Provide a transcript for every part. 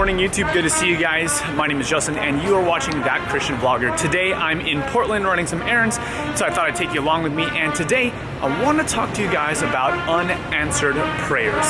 morning, YouTube. Good to see you guys. My name is Justin, and you are watching That Christian Vlogger. Today, I'm in Portland running some errands, so I thought I'd take you along with me. And today, I want to talk to you guys about unanswered prayers.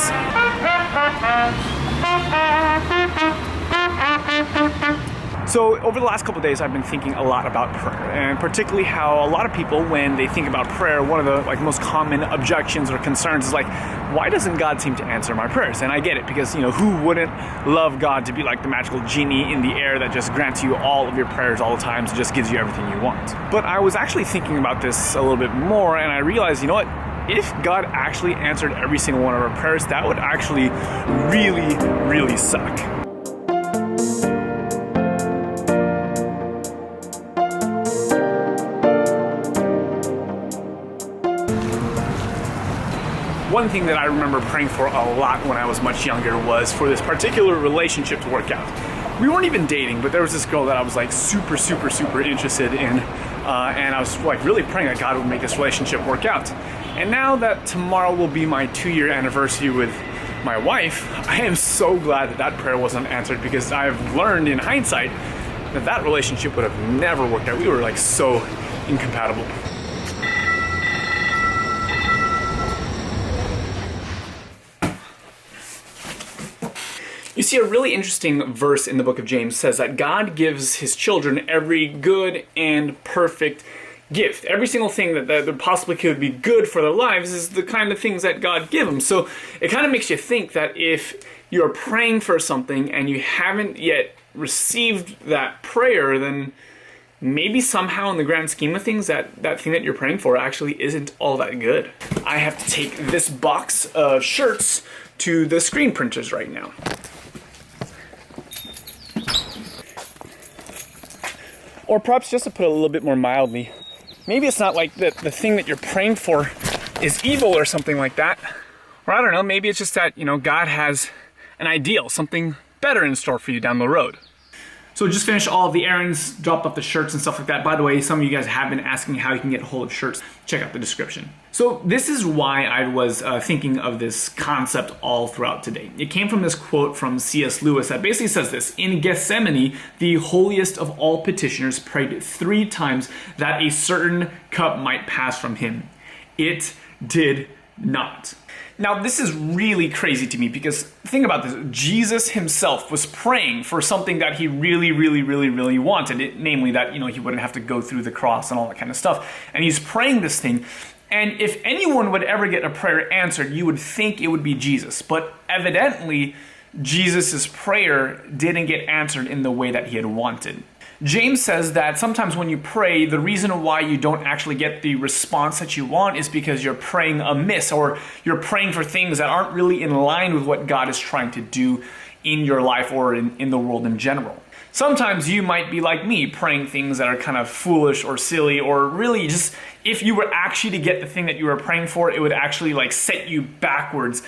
So over the last couple of days, I've been thinking a lot about prayer, and particularly how a lot of people, when they think about prayer, one of the most common objections or concerns is like, why doesn't God seem to answer my prayers? And I get it, because who wouldn't love God to be like the magical genie in the air that just grants you all of your prayers all the time, so just gives you everything you want. But I was actually thinking about this a little bit more, and I realized, you know what? If God actually answered every single one of our prayers, that would actually really, really suck. One thing that I remember praying for a lot when I was much younger was for this particular relationship to work out. We weren't even dating, but there was this girl that I was like super interested in, and I was like really praying that God would make this relationship work out. And now that tomorrow will be my 2-year anniversary with my wife, I am so glad that that prayer wasn't answered, because I've learned in hindsight that that relationship would have never worked out. We were like so incompatible. You see, a really interesting verse in the book of James says that God gives his children every good and perfect gift. Every single thing that possibly could be good for their lives is the kind of things that God gives them. So it kind of makes you think that if you're praying for something and you haven't yet received that prayer, then maybe somehow in the grand scheme of things, that thing that you're praying for actually isn't all that good. I have to take this box of shirts to the screen printers right now. Or perhaps, just to put it a little bit more mildly, maybe it's not like the thing that you're praying for is evil or something like that. Or I don't know, maybe it's just that, God has an ideal, something better in store for you down the road. So just finished all of the errands, dropped off the shirts and stuff like that. By the way, some of you guys have been asking how you can get a hold of shirts. Check out the description. So this is why I was thinking of this concept all throughout today. It came from this quote from C.S. Lewis that basically says this: in Gethsemane, the holiest of all petitioners prayed 3 times that a certain cup might pass from him. It did not. Now, this is really crazy to me, because think about this. Jesus himself was praying for something that he really wanted, namely that, he wouldn't have to go through the cross and all that kind of stuff. And he's praying this thing. And if anyone would ever get a prayer answered, you would think it would be Jesus. But evidently, Jesus' prayer didn't get answered in the way that he had wanted. James says that sometimes when you pray, the reason why you don't actually get the response that you want is because you're praying amiss, or you're praying for things that aren't really in line with what God is trying to do in your life or in the world in general. Sometimes you might be like me, praying things that are kind of foolish or silly, or really just, if you were actually to get the thing that you were praying for, it would actually set you backwards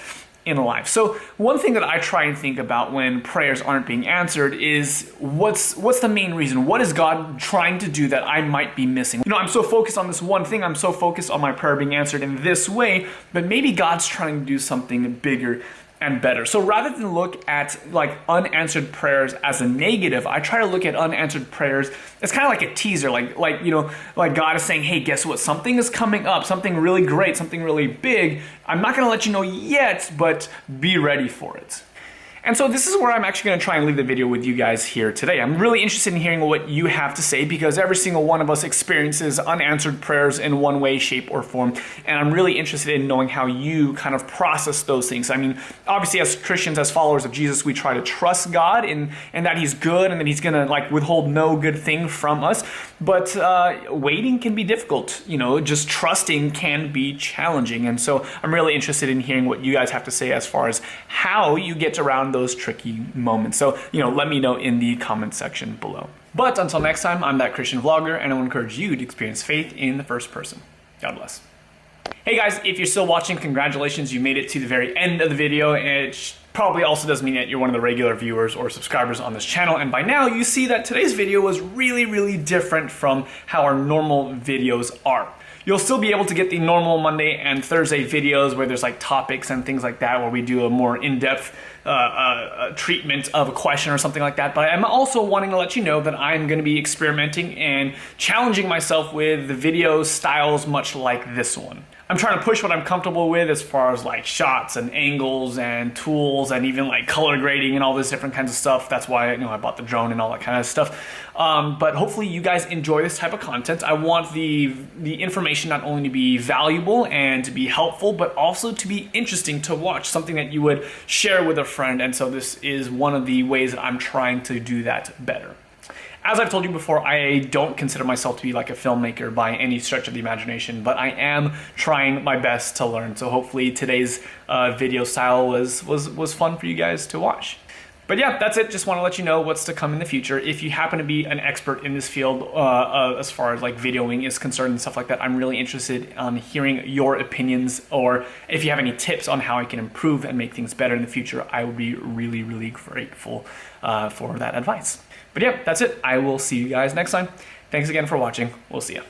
in life. So one thing that I try and think about when prayers aren't being answered is what's the main reason? What is God trying to do that I might be missing? I'm so focused on this one thing. I'm so focused on my prayer being answered in this way, but maybe God's trying to do something bigger and better. So rather than look at unanswered prayers as a negative, I try to look at unanswered prayers as kind of like a teaser, like God is saying, hey, guess what? Something is coming up, something really great, something really big. I'm not going to let you know yet, but be ready for it. And so this is where I'm actually going to try and leave the video with you guys here today. I'm really interested in hearing what you have to say, because every single one of us experiences unanswered prayers in one way, shape, or form. And I'm really interested in knowing how you kind of process those things. I mean, obviously as Christians, as followers of Jesus, we try to trust God and that he's good and that he's going to withhold no good thing from us. But waiting can be difficult. Just trusting can be challenging. And so I'm really interested in hearing what you guys have to say as far as how you get around those tricky moments. So, let me know in the comment section below. But until next time, I'm That Christian Vlogger, and I will encourage you to experience faith in the first person. God bless. Hey guys, if you're still watching, congratulations, you made it to the very end of the video, and probably also does mean that you're one of the regular viewers or subscribers on this channel, and by now you see that today's video was really different from how our normal videos are. You'll still be able to get the normal Monday and Thursday videos where there's like topics and things like that, where we do a more in-depth treatment of a question or something like that. But I'm also wanting to let you know that I'm going to be experimenting and challenging myself with the video styles much like this one. I'm trying to push what I'm comfortable with as far as like shots and angles and tools and even like color grading and all this different kinds of stuff. That's why I bought the drone and all that kind of stuff. But hopefully you guys enjoy this type of content. I want the information not only to be valuable and to be helpful, but also to be interesting to watch, something that you would share with a friend. And so this is one of the ways that I'm trying to do that better. As I've told you before, I don't consider myself to be like a filmmaker by any stretch of the imagination, but I am trying my best to learn. So hopefully today's video style was fun for you guys to watch. But yeah, that's it. Just want to let you know what's to come in the future. If you happen to be an expert in this field as far as like videoing is concerned and stuff like that, I'm really interested in hearing your opinions, or if you have any tips on how I can improve and make things better in the future, I would be really grateful for that advice. But yeah, that's it. I will see you guys next time. Thanks again for watching. We'll see ya.